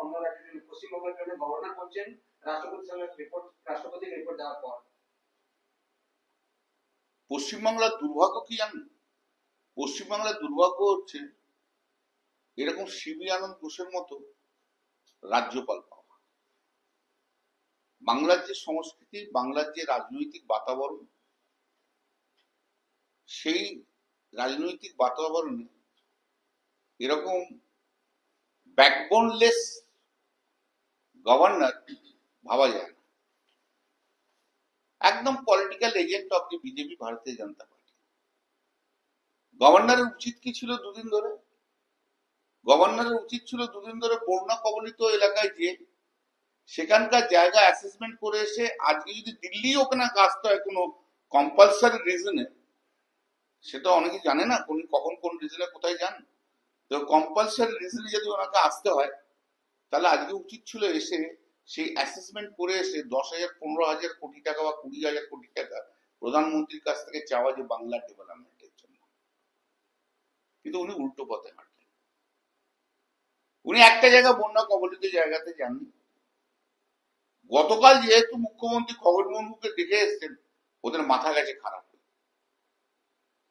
অন্য রাজ্যের পশ্চিমবঙ্গের জন্য গভর্নর করছেন রাষ্ট্রপতির রিপোর্ট দেওয়ার পর। পশ্চিমবাংলার দুর্ভাগ্য কি জানেন? পশ্চিমবাংলার দুর্ভাগ্য হচ্ছে এরকম সিবি আনন্দ ঘোষের মতো রাজ্যপাল পাওয়া। বাংলার যে সংস্কৃতি, বাংলার যে রাজনৈতিক বাতাবরণ, সেই রাজনৈতিক বাতাবরণে এরকম ব্যাকবোনলেস গভর্নর ভাবা যায় না। একদম political agent of the BJP, ভারতীয় জনতা পার্টি। গভর্নরের উচিত কি ছিল দুদিন ধরে? গভর্নরের উচিত ছিল দুদিন ধরে বন্যা কবলিত এলাকায় যে সেখানকার জায়গা অ্যাসেসমেন্ট করে এসে, আজকে যদি দিল্লি ওখানে আসতে হয় কোনো কম্পালসারি রিজনে, সেটা অনেকে জানে না কখন কোন রিজনে কোথায় যান। তো কম্পালসারি রিজনে যদি ওনাকে আসতে হয়, তাহলে আজকে উচিত ছিল এসে সেই অ্যাসেসমেন্ট করে এসে 10,000 15,000 কোটি টাকা বা 20,000 কোটি টাকা প্রধানমন্ত্রীর কাছ থেকে চাওয়া, যে বাংলার ডেভেলপমেন্টের জন্য। কিন্তু উনি উল্টো পথে হাঁটলেন। উনি একটা জায়গা বন্যা কবলিত জায়গাতে যাননি। গতকাল যেহেতু মুখ্যমন্ত্রী খগন মুর্মুকে দেখে এসছেন, ওদের মাথা গেছে খারাপ।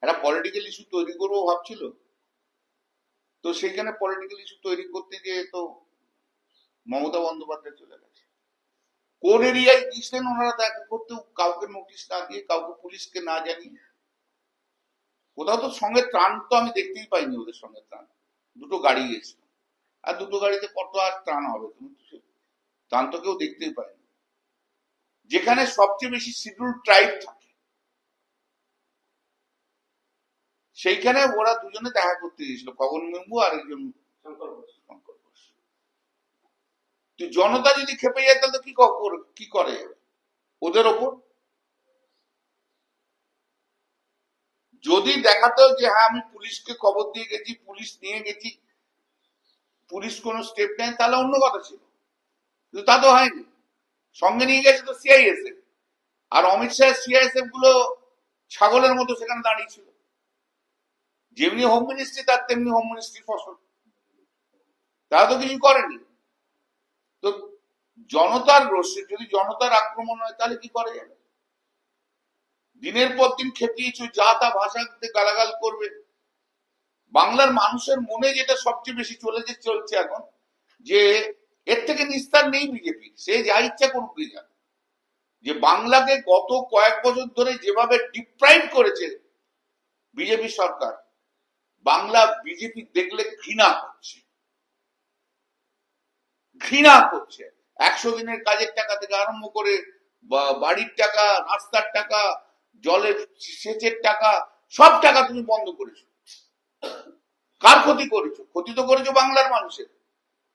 একটা পলিটিক্যাল ইস্যু তৈরি করবো ভাবছিল, তো সেইখানে পলিটিক্যাল ইস্যু তৈরি করতে গিয়ে তো মমতা বন্দ্যোপাধ্যায় চলে গেছে। কোন এরিয়ায় গিয়েছিলেন ওনারা দেখা করতে, কাউকে নোটিশ না দিয়ে, কাউকে পুলিশকে না জানিয়ে। কোথাও তো সঙ্গে ত্রাণ তো আমি দেখতেই পাইনি ওদের সঙ্গে ত্রাণ। দুটো গাড়ি গেছিল, আর দুটো গাড়িতে কত আর ত্রাণ হবে? তুমি তো ত্রাণ তো কেউ দেখতেই পাইনি। যেখানে সবচেয়ে বেশি শিডিউল ট্রাইব থাকে, সেইখানে ওরা দুজনে দেখা করতে গিয়েছিল, খগন মুর্মু আর একজন শঙ্কর ঘোষ। তো জনতা যদি খেপে যায় তাহলে কি করে ওদের ওপর? যদি দেখাতো যে হ্যাঁ আমি পুলিশকে খবর দিয়ে গেছি, পুলিশ নিয়ে গেছি, পুলিশ কোন স্টেপ নেয়, তাহলে অন্য কথা ছিল। কিন্তু তা তো হয়নি। সঙ্গে নিয়ে গেছে তো সিআইএসএফ, আর অমিত শাহের সিআইএসএফ গুলো ছাগলের মতো সেখানে দাঁড়িয়েছিল। যেমনি হোম মিনিস্ট্রি, তার তেমনি হোম মিনিস্ট্রির ফসল। তারা তো কিছু করেনি। তো জনতার রোষে যদি জনতার আক্রমণ হয়, তাহলে কি করে যাবে? দিনের পর দিন খেপিয়েছো, যা তা ভাষাতে গালাগাল করবে। বাংলার মানুষের মনে যেটা সবচেয়ে বেশি চলছে এখন, যে এর থেকে নিস্তার নেই বিজেপি, সে যা ইচ্ছা করুক যা। যে বাংলাকে গত কয়েক বছর ধরে যেভাবে ডিপ্রাইভ করেছে বিজেপি সরকার, বাংলা বিজেপি দেখলে ঘৃণা করছে। 100 দিনের কাজের টাকা থেকে আরম্ভ করে বাড়ির টাকা, রাস্তার টাকা, জলের সেচের টাকা, সব টাকা তুমি বন্ধ করেছো। কার ক্ষতি করেছো? ক্ষতি তো করেছো বাংলার মানুষের।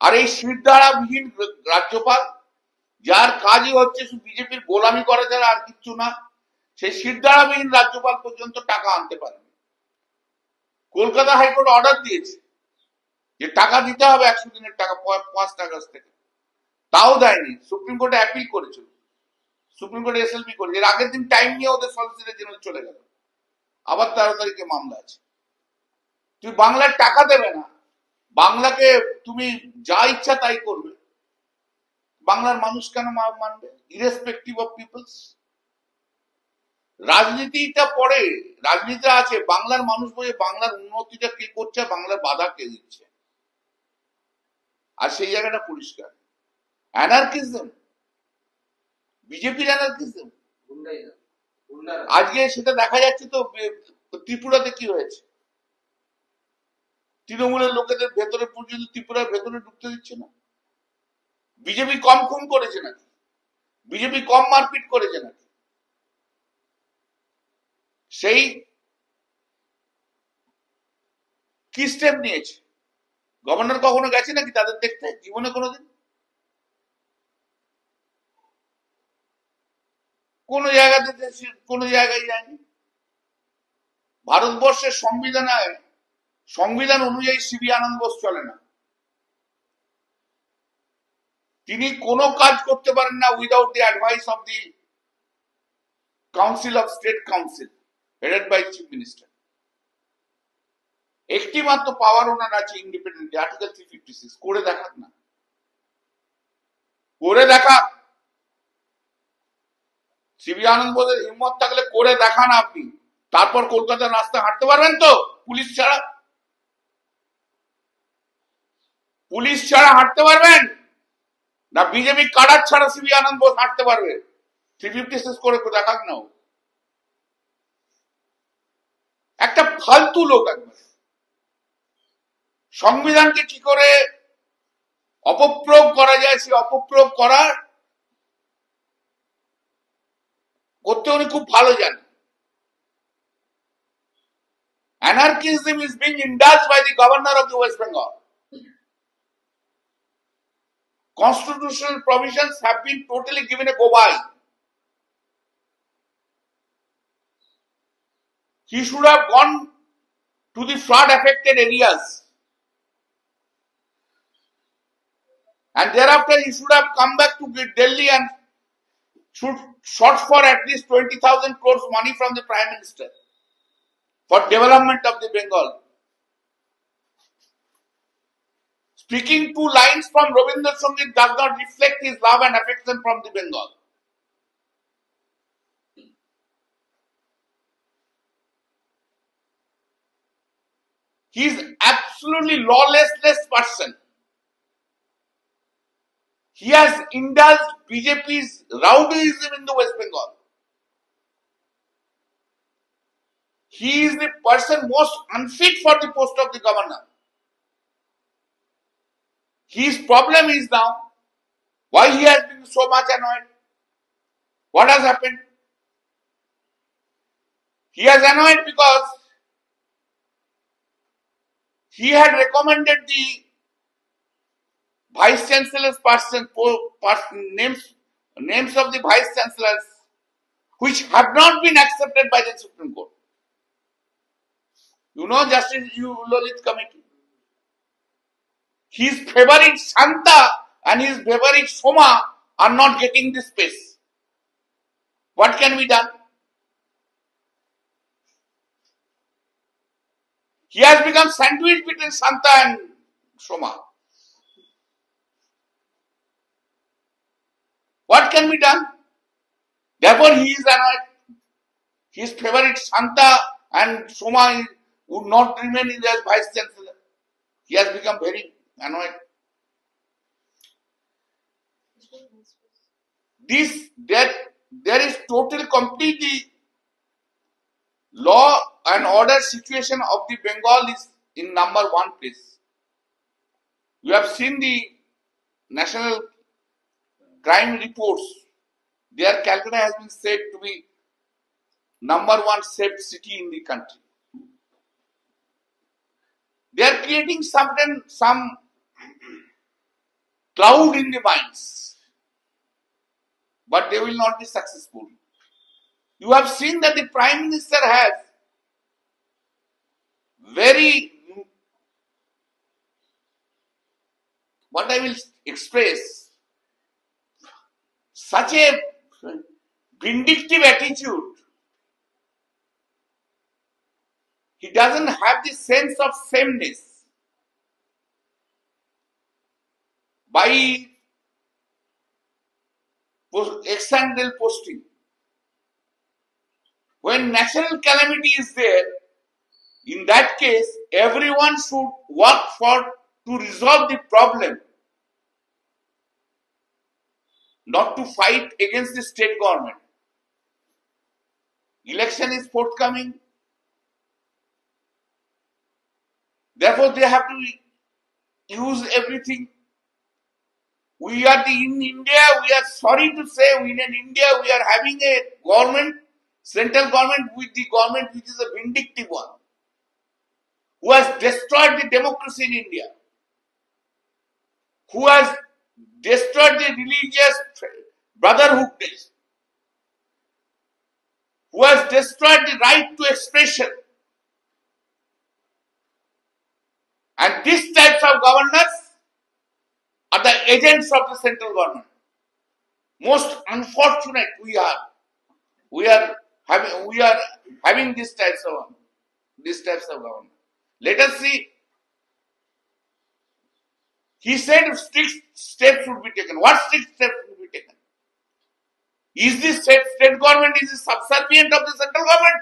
আর এই শিরদাঁড়াবিহীন রাজ্যপাল, যার কাজই হচ্ছে বিজেপির গোলামি করা ছাড়া আর কিচ্ছু না, সেই শিরদাঁড়াবিহীন রাজ্যপাল পর্যন্ত টাকা আনতে পারেনি। কলকাতা হাইকোর্ট অর্ডার দিয়েছে যে টাকা দিতে হবে 100 দিনের টাকা 5 আগস্ট থেকে, তাও দেয়নি। সুপ্রিম কোর্টে অ্যাপিল করেছিল, সুপ্রিম কোর্টে এসএলপি করেছে। এর আগের দিন টাইম নিয়ে ওদের সলিসিটর জেনারেল চলে গেল, আবার 13 তারিখে মামলা আছে। তুমি বাংলার টাকা দেবে না, বাংলাকে তুমি যা ইচ্ছা তাই করবে, বাংলার মানুষ কেন মানবে? Irrespective of peoples. রাজনীতিটা পরে, রাজনীতিটা আছে, বাংলার মানুষ বলে বাংলার উন্নতিটা কে করছে, বাংলার বাধা কে দিচ্ছে। আর সেই জায়গাটা পরিষ্কার। অ্যানার্কিজম, বিজেপির অ্যানার্কিজম। আজকে সেটা দেখা যাচ্ছে তো ত্রিপুরাতে কি হয়েছে। তৃণমূলের লোকেদের ভেতরে পর্যন্ত ত্রিপুরার ভেতরে ঢুকতে দিচ্ছে না। বিজেপি কম খুন করেছে নাকি? বিজেপি কম মারপিট করেছে নাকি? সেই কি স্টেপ নিয়েছে? গভর্নর কখনো গেছে নাকি তাদের দেখতে? জীবনে কোনোদিন কোনো জায়গাতে কোনো জায়গায় যায়নি। ভারতবর্ষের সংবিধান অনুযায়ী সিবি আনন্দ বোস চলে না। তিনি কোনো কাজ করতে পারেন না without the advice of the council of state council, headed by chief minister. একটি মাত্র পাওয়ার ওনার আছে ইন্ডিপেন্ডেন্ট, আর্টিকেল 356, করে দেখান না। করে দেখা। সিবি আনন্দ বোসের হিম্মত থাকলে করে দেখান আপনি, তারপর কলকাতার রাস্তায় হাঁটতে পারবেন তো? পুলিশ ছাড়া, পুলিশ ছাড়া হাঁটতে পারবেন না? বিজেপি কাডার ছাড়া সিবি আনন্দ বোস হাঁটতে পারবে? 356 করে দেখাক না। একটা ফালতু লোক একবার। সংবিধানকে কি করে অপপ্রয়োগ করা যায়, সে অপপ্রয়োগ করার করতে উনি খুব ভালো জানেন। Anarchism is being indulged by the governor of the West Bengal. Constitutional provisions have been totally given a go by. He should have gone to the flood affected areas, and thereafter he should have come back to Delhi and should sought for at least 20,000 crores money from the Prime Minister for development of the Bengal. Speaking two lines from Rabindranath Sangeet does not reflect his love and affection from the Bengal. He is absolutely lawless person. He has indulged BJP's rowdyism in the West Bengal. He is the person most unfit for the post of the governor. His problem is now why he has been so much annoyed. What has happened? He has annoyed because he had recommended the vice chancellor's names of the vice chancellors, which have not been accepted by the Supreme Court. You know, Justice Lalit Committee. His favorite Shanta and his favorite Soma are not getting this space. What can be done? He has become sandwiched between Shanta and Soma. What can be done? Therefore, he is annoyed. His favorite Shanta and Soma would not remain in as vice chancellor. He has become very annoyed. There is total completely law and order situation of the Bengal is in number 1 place. You have seen the national crime reports. Their Calcutta has been said to be number 1 safe city in the country. They are creating some cloud in the minds, but they will not be successful. You have seen that the Prime Minister has very, what I will express, such a vindictive attitude. He doesn't have the sense of sameness. By ex-handle posting, when national calamity is there, in that case, everyone should work to resolve the problem, not to fight against the state government. Election is forthcoming. Therefore, they have to use everything. In India, we are sorry to say, in India, we are having a government, central government with the government which is a vindictive one, who has destroyed the democracy in India, who has destroyed the religious brotherhood, who has destroyed the right to expression. And these types of governors are the agents of the central government. Most unfortunate we are having these types of government. Let us see. He said strict steps should be taken. What strict steps should be taken? Is the state government is the subservient of the central government?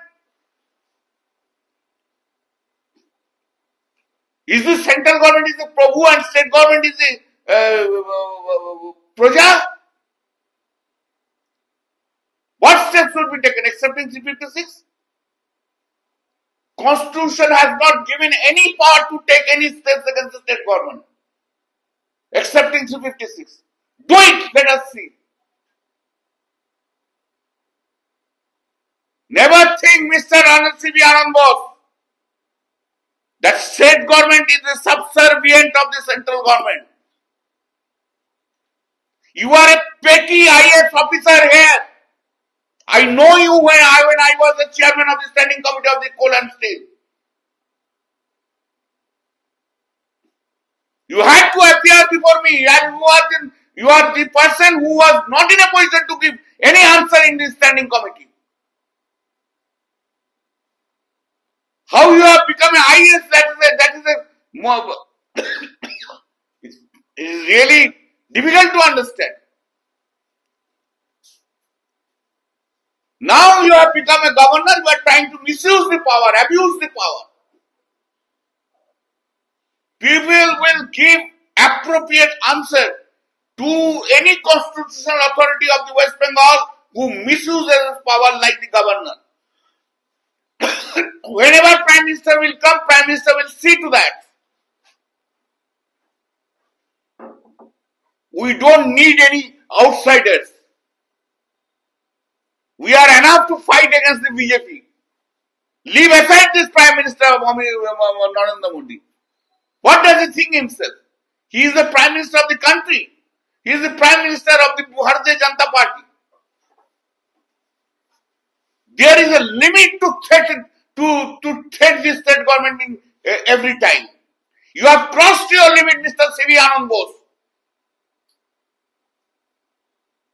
Is the central government is the Prabhu and state government is the Praja? What steps should be taken? Accepting 356? Constitution has not given any power to take any steps against the state government. Accepting 356. Do it, let us see. Never think, Mr. C.V. Anand Bose, that state government is the subservient of the central government. You are a petty IAS officer here. I know you when I was the chairman of the standing committee of the coal and steel. You had to appear before me, and you are the person who was not in a position to give any answer in this standing committee. How you have become an IAS, it is really difficult to understand. Now you have become a governor, you are trying to misuse the power, abuse the power. People will give appropriate answer to any constitutional authority of the West Bengal who misuses power like the governor. Whenever Prime Minister will come, Prime Minister will see to that. We don't need any outsiders. We are enough to fight against the BJP. Leave aside this Prime Minister Narendra Modi. What does he think himself? He is the Prime Minister of the country. He is the Prime Minister of the Bharatiya Janata Party. There is a limit to threat this state government in every time. You have crossed your limit, Mr. C.V. Anand Bose.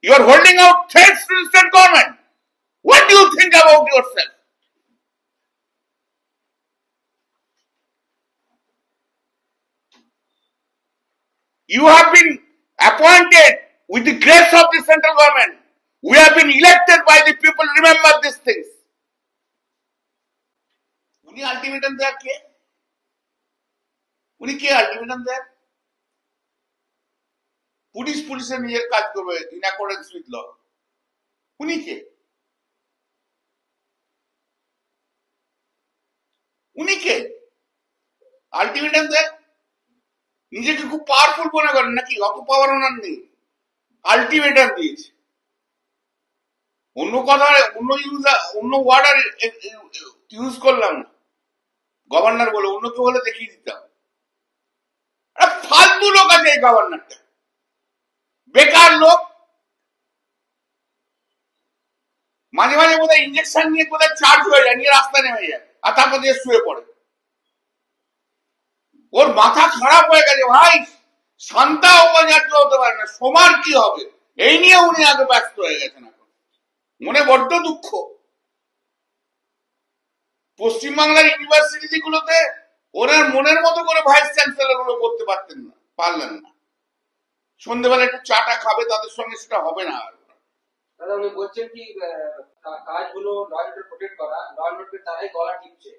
You are holding out threats to the state government. What do you think about yourself? You have been appointed with the grace of the central government. We have been elected by the people. Remember these things. Uni ultimatum there ke? Uni ke ultimatum there? Police nijer kaj korbe in accordance with law. Uni ke? Uni ke? Ultimatum there? নিজেকে খুব powerful মনে করেন নাকি? অত পাওয়ার ওনার নেই। Ultimatum দিয়েছে। অন্য কথা অন্য ওয়ার্ড আর ইউজ করলাম না। গভর্নর বলে অন্য কেউ হলে দেখিয়ে দিতাম। ফালতু লোক আছে এই গভর্নরটা, বেকার লোক। মাঝে মাঝে বোধহয় ইঞ্জেকশন নিয়ে কোথায় চার্জ হয়ে যায়, নিয়ে রাস্তা নেমে যায়, আর তারপর দিয়ে শুয়ে পড়ে। ওর মাথা খারাপ হয়ে গেছে ভাই। শান্তা উপাচার্য হতে পারে না, সোমার কি হবে এই নিয়ে উনি আগে ব্যস্ত হয়ে গেছেন। এখন মনে বড্ড দুঃখ। পশ্চিমবাংলার ইউনিভার্সিটি গুলোতে ওনার মনের মতো করে ভাইস চ্যান্সেলর গুলো করতে পারলেন না। সন্ধ্যেবেলা একটু চাটা খাবে, তাদের সঙ্গে সেটা হবে না। দাদা উনি বলছেন কি কাজগুলো ল এন্ড অর্ডার প্রোটেক্ট করা, ল এন্ড অর্ডার তারাই গলা টিপছে।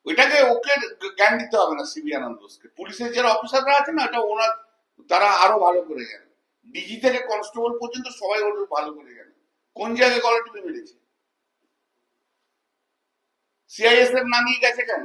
ওইটাকে ওকে জ্ঞান দিতে হবে না সিবি আনন্দ বোসকে। পুলিশের যারা অফিসাররা আছে না, ওটা তারা আরো ভালো করে জানে। ডিজি থেকে কনস্টেবল পর্যন্ত সবাই ওটা ভালো করে জানে কোন জায়গায় গলা টিপে মেরেছে। সিআইএসএফ নামিয়ে গেছে কেন?